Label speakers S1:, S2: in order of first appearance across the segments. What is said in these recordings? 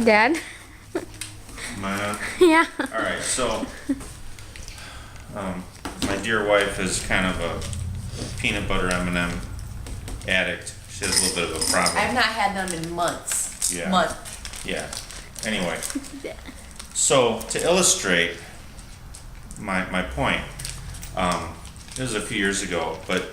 S1: Dad?
S2: Mine.
S1: Yeah.
S2: All right, so my dear wife is kind of a peanut butter M&M addict. She has a little bit of a problem.
S3: I've not had them in months.
S2: Yeah.
S3: Month.
S2: Yeah. Anyway, so to illustrate my point, it was a few years ago, but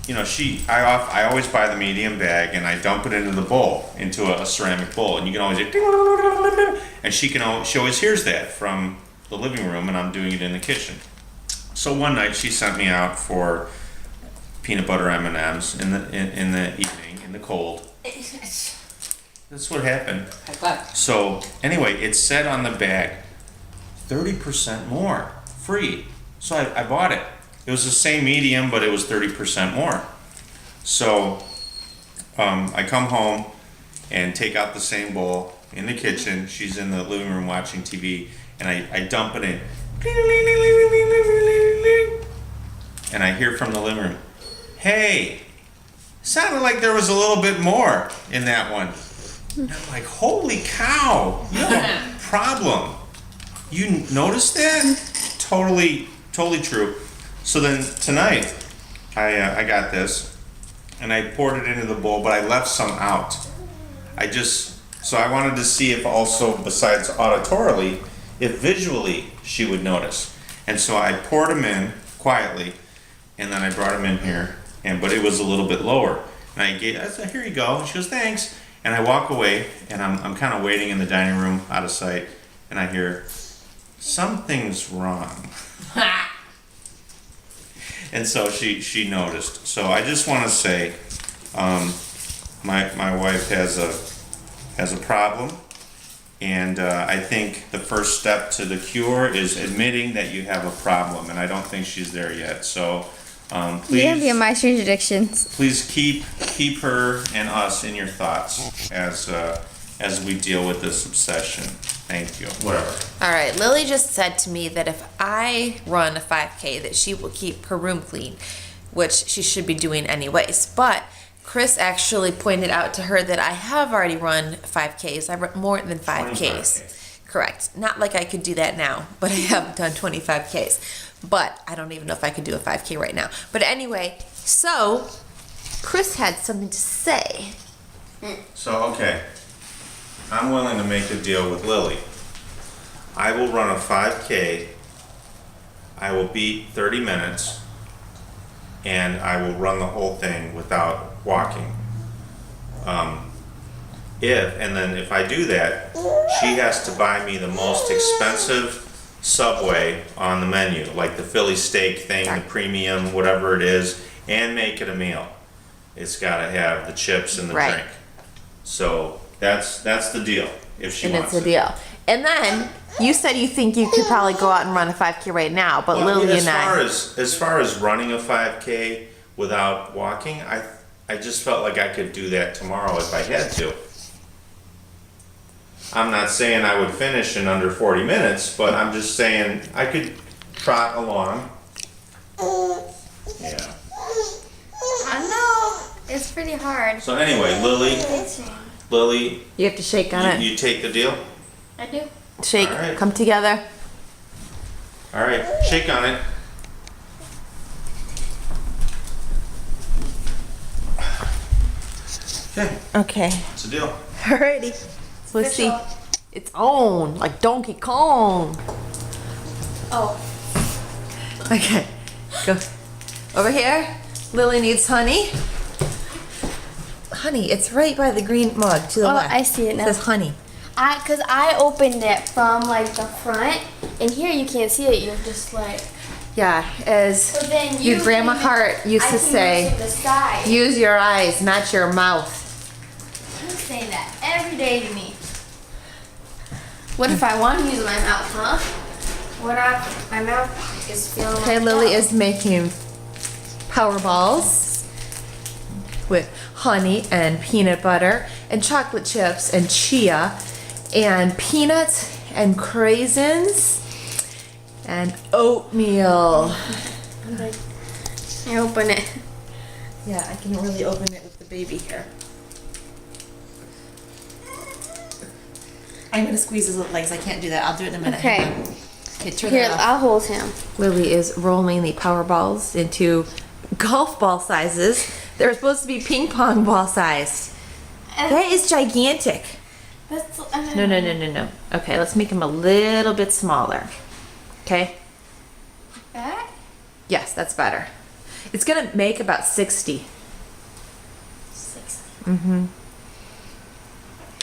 S2: you know, I always buy the medium bag and I dump it into the bowl, into a ceramic bowl, and you can always hear, and she always hears that from the living room, and I'm doing it in the kitchen. So one night she sent me out for peanut butter M&Ms in the evening, in the cold. That's what happened. So anyway, it said on the bag, 30% more, free. So I bought it. It was the same medium, but it was 30% more. So I come home and take out the same bowl in the kitchen. She's in the living room watching TV, and I dump it in. And I hear from the living room, "Hey, sounded like there was a little bit more in that one." And I'm like, "Holy cow, you have a problem. You noticed that?" Totally true. So then tonight, I got this, and I poured it into the bowl, but I left some out. So I wanted to see if also, besides auditorily, if visually she would notice. And so I poured them in quietly, and then I brought them in here, but it was a little bit lower. And I said, "Here you go." She goes, "Thanks." And I walk away, and I'm kind of waiting in the dining room out of sight, and I hear, "Something's wrong." And so she noticed. So I just want to say, my wife has a problem, and I think the first step to the cure is admitting that you have a problem, and I don't think she's there yet. So please,
S1: Yeah, be my strange addictions.
S2: please keep her and us in your thoughts as we deal with this obsession. Thank you. Whatever.
S3: All right, Lily just said to me that if I run a 5K, that she will keep her room clean, which she should be doing anyways. But Chris actually pointed out to her that I have already run 5Ks. I run more than 5Ks. Correct. Not like I could do that now, but I have done 25Ks. But I don't even know if I could do a 5K right now. But anyway, so Chris had something to say.
S2: So, okay, I'm willing to make a deal with Lily. I will run a 5K, I will beat 30 minutes, and I will run the whole thing without walking. If I do that, she has to buy me the most expensive Subway on the menu, like the Philly steak thing, the premium, whatever it is, and make it a meal. It's gotta have the chips and the
S3: Right.
S2: drink. So that's the deal, if she
S3: And
S2: wants
S3: it's a
S2: it.
S3: deal. And then you said you think you could probably go out and run a 5K right now, but
S2: Well,
S3: Lily
S2: as
S3: and I.
S2: as far as running a 5K without walking, I just felt like I could do that tomorrow if I had to. I'm not saying I would finish in under 40 minutes, but I'm just saying I could trot along. Yeah.
S1: I know. It's pretty hard.
S2: So anyway, Lily,
S3: You have to shake on it.
S2: you take the deal?
S1: I do.
S3: Shake,
S2: All right.
S3: come together.
S2: All right, shake on it. Okay,
S3: Okay.
S2: it's a deal.
S3: Alrighty. So let's see. It's on, like Donkey Kong.
S1: Oh.
S3: Okay. Go. Over here. Lily needs honey. Honey, it's right by the green mug to the
S1: Oh,
S3: left.
S1: I see it now.
S3: It says honey.
S1: Cause I opened it from like the front, and here you can't see it. You're just like.
S3: Yeah, as
S1: So then
S3: your grandma Hart used
S1: I
S3: to
S1: can
S3: say,
S1: look at the side.
S3: use your eyes, not your mouth.
S1: You say that every day to me. What if I want to use my mouth, huh? What if my mouth is feeling
S3: Okay,
S1: like
S3: Lily
S1: that?
S3: is making power balls with honey and peanut butter and chocolate chips and chia and peanuts and craisins and oatmeal.
S1: I open it.
S3: Yeah, I can really open it with the baby here. I'm gonna squeeze his legs. I can't do that. I'll do it in a minute.
S1: Okay.
S3: Hang on. Okay, turn
S1: Here,
S3: that off.
S1: I'll hold him.
S3: Lily is rolling the power balls into golf ball sizes. They're supposed to be ping pong ball sized. That is gigantic.
S1: That's,
S3: No. Okay, let's make them a little bit smaller. Okay?
S1: That?
S3: Yes, that's better. It's gonna make about 60.
S1: 60.
S3: Mm-hmm.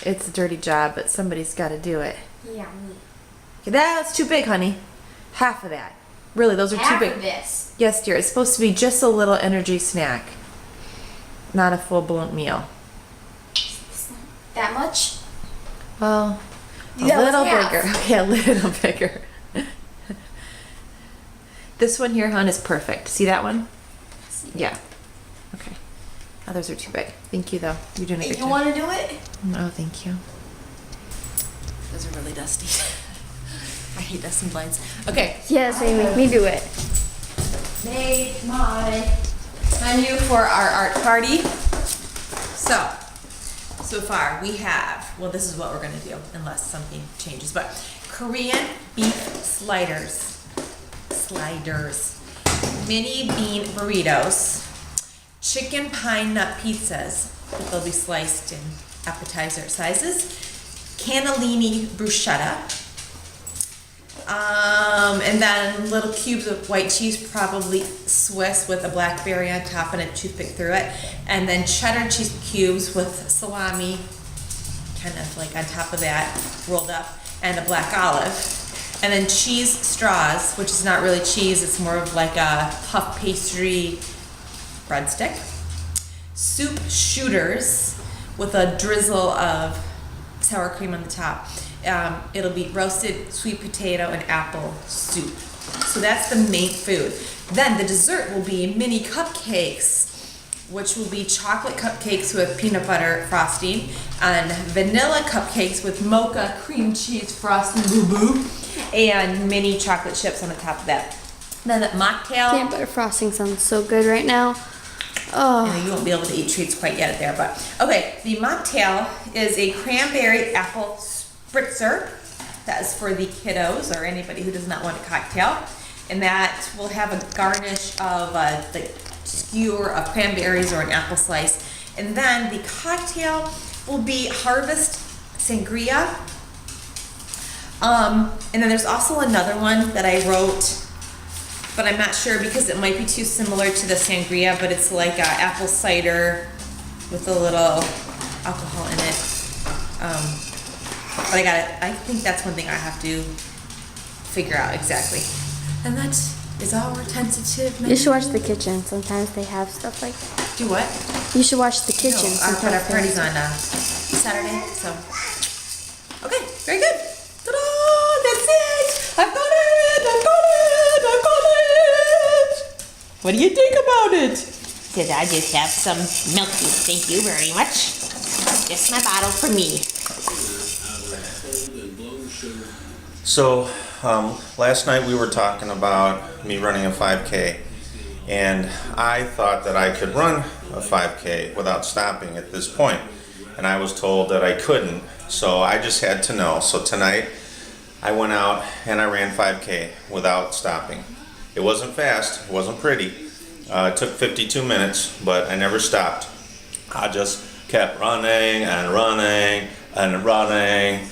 S3: It's a dirty job, but somebody's gotta do it.
S1: Yeah, me.
S3: Okay, that's too big, honey. Half of that. Really, those are
S1: Half
S3: too big.
S1: of this.
S3: Yes, dear. It's supposed to be just a little energy snack, not a full-blown meal.
S1: That much?
S3: Well, a
S1: That was
S3: little
S1: half.
S3: bigger. Okay, a little bigger. This one here, hon, is perfect. See that one? Yeah. Okay. Others are too big. Thank you, though. You're doing a good
S1: You
S3: job.
S1: want to do it?
S3: No, thank you. Those are really dusty. I hate dusting blinds. Okay.
S1: Yes, they make me do it.
S3: Made my menu for our art party. So far we have, well, this is what we're gonna do unless something changes, but Korean beef sliders, mini bean burritos, chicken pine nut pizzas, but they'll be sliced in appetizer sizes, cannellini bruschetta, and then little cubes of white cheese, probably Swiss with a blackberry on top and a toothpick through it. And then cheddar cheese cubes with salami, kind of like on top of that, rolled up, and a black olive. And then cheese straws, which is not really cheese, it's more of like a puff pastry breadstick. Soup shooters with a drizzle of sour cream on the top. It'll be roasted sweet potato and apple soup. So that's the main food. Then the dessert will be mini cupcakes, which will be chocolate cupcakes with peanut butter frosting and vanilla cupcakes with mocha cream cheese frosting, boo-boo, and mini chocolate chips on the top of that. Then the mocktail.
S1: Peanut butter frosting sounds so good right now. Oh.
S3: You won't be able to eat treats quite yet there, but okay. The mocktail is a cranberry apple spritzer. That is for the kiddos or anybody who does not want a cocktail, and that will have a garnish of the skewer of cranberries or an apple slice. And then the cocktail will be Harvest Sangria. And then there's also another one that I wrote, but I'm not sure because it might be too similar to the sangria, but it's like apple cider with a little alcohol in it. But I think that's one thing I have to figure out exactly. And that is our tentative menu.
S1: You should watch The Kitchen. Sometimes they have stuff like that.
S3: Do what?
S1: You should watch The Kitchen.
S3: No, but
S1: Sometimes
S3: our
S1: they
S3: party's
S1: have-
S3: on Saturday, so. Okay, very good. Ta-da! That's it! I've got it! What do you think about it?
S4: Did I just have some milk tea? Thank you very much. Just my bottle for me.
S2: So, last night we were talking about me running a 5K, and I thought that I could run a 5K without stopping at this point, and I was told that I couldn't, so I just had to know. So tonight I went out and I ran 5K without stopping. It wasn't fast, it wasn't pretty. It took 52 minutes, but I never stopped. I just kept running and running and running,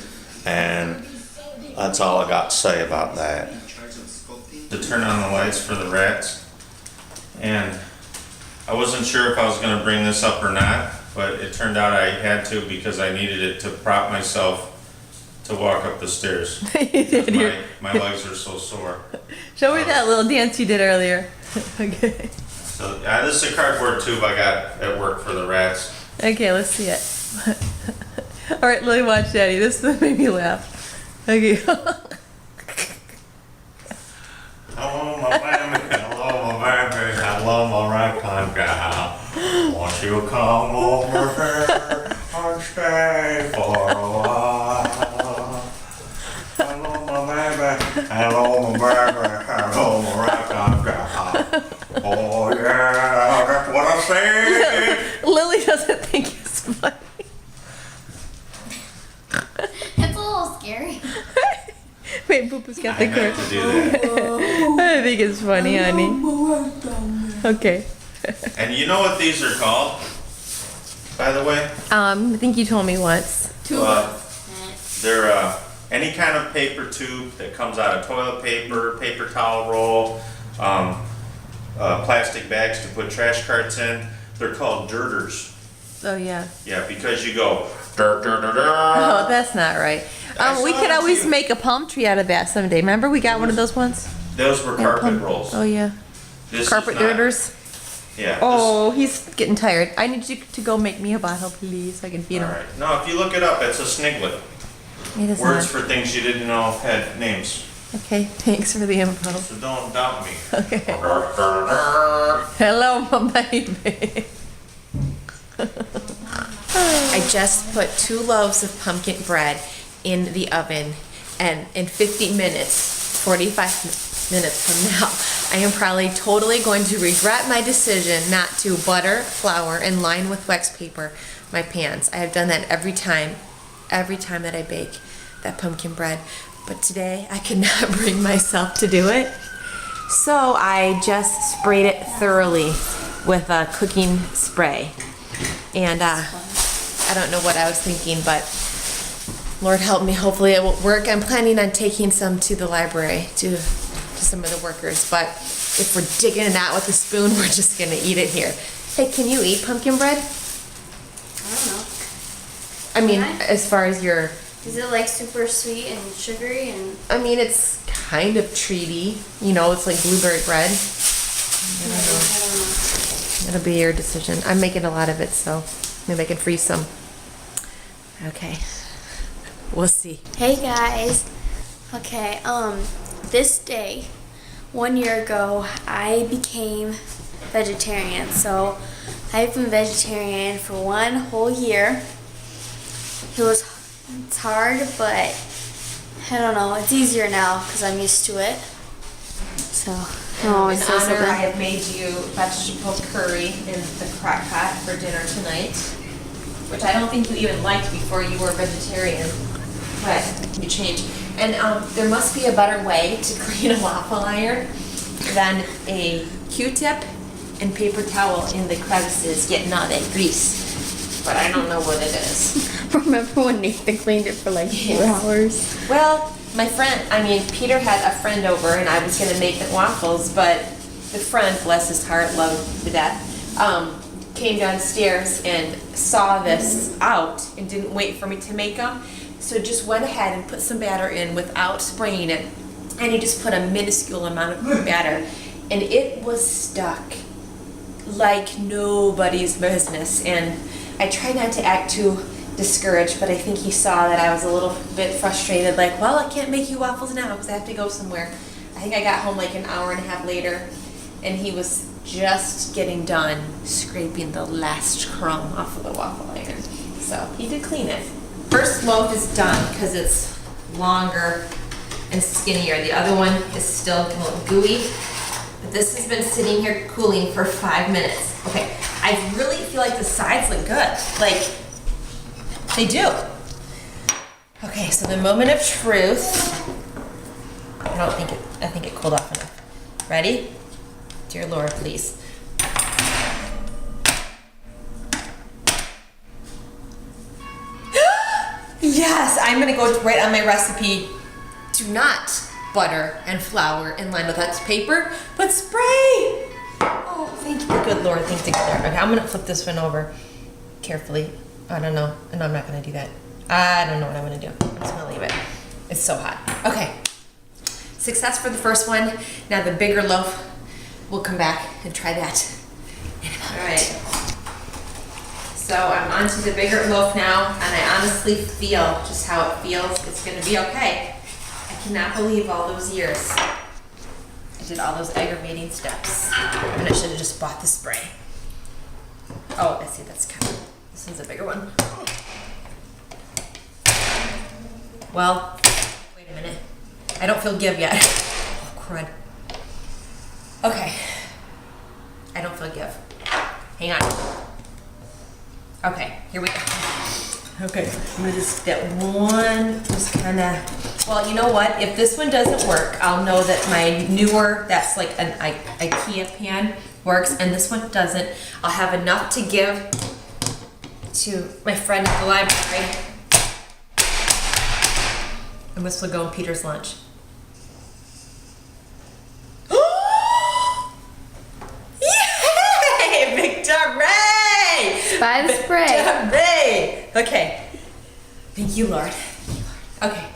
S2: and that's all I got to say about that. To turn on the lights for the rats, and I wasn't sure if I was going to bring this up or not, but it turned out I had to because I needed it to prop myself to walk up the stairs.
S3: You did.
S2: My legs are so sore.
S3: Show me that little dance you did earlier. Okay.
S2: So this is a cardboard tube I got at work for the rats.
S3: Okay, let's see it. All right, Lily, watch Daddy. This made me laugh. Okay.
S2: Hello, my baby. Hello, my baby. Hello, my ragtime gal. Won't you come over here and stay for a while? Hello, my baby. Hello, my baby. Hello, my ragtime gal. Oh, yeah, that's what I say.
S3: Lily doesn't think it's funny.
S1: It's a little
S3: Okay, Boo-Boo's got
S2: I
S3: the
S2: meant
S3: cord.
S2: to do that.
S3: I think it's funny, honey. Okay.
S2: And you know what these are called, by the way?
S3: I think you told me once.
S2: They're any kind of paper tube that comes out of toilet paper, paper towel roll, plastic bags to put trash carts in. They're called dirters.
S3: Oh, yeah.
S2: Yeah, because you go dirt, dirt, dirt, dirt.
S3: Oh, that's not right.
S2: I
S3: We
S2: saw
S3: could
S2: it
S3: always
S2: too.
S3: make a palm tree out of that someday. Remember, we got one of those ones?
S2: Those were carpet rolls.
S3: Oh, yeah.
S2: This is
S3: Carpet
S2: not-
S3: girders.
S2: Yeah.
S3: Oh, he's getting tired. I need you to go make me a bottle, please, so I can feed
S2: All
S3: him.
S2: right. No, if you look it up, it's a sniglet.
S3: It is
S2: Words
S3: not.
S2: for things you didn't know had names.
S3: Okay, thanks for the info.
S2: So don't doubt me.
S3: Okay. Hello, my baby. I just put 2 loaves of pumpkin bread in the oven, and in 50 minutes, 45 minutes from now, I am probably totally going to regret my decision not to butter, flour, and line with wax paper my pans. I have done that every time that I bake that pumpkin bread. But today, I could not bring myself to do it. So I just sprayed it thoroughly with a cooking spray. And I don't know what I was thinking, but Lord help me, hopefully it will work. I'm planning on taking some to the library to some of the workers, but if we're digging it out with a spoon, we're just gonna eat it here. Hey, can you eat pumpkin bread?
S1: I don't know.
S3: I mean,
S1: Can I?
S3: as far as your,
S1: Is it like super sweet and sugary and?
S3: I mean, it's kind of treaty, it's like blueberry bread.
S1: I don't know.
S3: It'll be your decision. I'm making a lot of it, so maybe I can freeze some. Okay. We'll see.
S1: Hey guys. Okay, this day, 1 year ago, I became vegetarian. So I've been vegetarian for 1 whole year. It's hard, but I don't know. It's easier now because I'm used to it. So I'm always
S3: In
S1: so
S3: honor,
S1: something.
S3: I have made you vegetable curry in the crock pot for dinner tonight, which I don't think you even liked before you were vegetarian, but you changed. And there must be a better way to clean a waffle iron than a Q-tip and paper towel in the crevices getting all that grease. But I don't know what it is.
S1: Remember when Nathan cleaned it for like 4 hours?
S3: Well, Peter had a friend over and I was gonna make the waffles, but the friend, bless his heart, loved to death, came downstairs and saw this out and didn't wait for me to make them. So just went ahead and put some batter in without spraying it. And he just put a minuscule amount of batter. And it was stuck like nobody's business. And I tried not to act too discouraged, but I think he saw that I was a little bit frustrated, like, well, I can't make you waffles now because I have to go somewhere. I think I got home like an hour and a half later, and he was just getting done scraping the last crumb off of the waffle iron. So he did clean it. First loaf is done because it's longer and skinnier. The other one is still a little gooey. But this has been sitting here cooling for 5 minutes. Okay, I really feel like the sides look good. Like, they do. Okay, so the moment of truth. I think it cooled off enough. Ready? Dear Lord, please. Yes, I'm gonna go right on my recipe. Do not butter and flour in line with that paper, but spray. Oh, thank you, good Lord, thank you, good Lord. Okay, I'm gonna flip this one over carefully. I don't know, and I'm not gonna do that. I don't know what I'm gonna do. I'm just gonna leave it. It's so hot. Okay, success for the first one. Now the bigger loaf, we'll come back and try that. All right. So I'm onto the bigger loaf now, and I honestly feel just how it feels. It's gonna be okay. I cannot believe all those years I did all those aggravating steps, and I should have just bought the spray. Oh, I see, that's kind of, this one's a bigger one. Well, wait a minute. I don't feel give yet. Oh, crud. Okay. I don't feel give. Hang on. Okay, here we go. Okay, I'm gonna just get one, just kind of Well, you know what? If this one doesn't work, I'll know that my newer, that's like an IKEA pan, works, and this one doesn't. I'll have enough to give to my friend at the library. And this will go in Peter's lunch. Yay! Victory!
S1: By the spray.
S3: Victory! Okay. Thank you, Lord. Okay.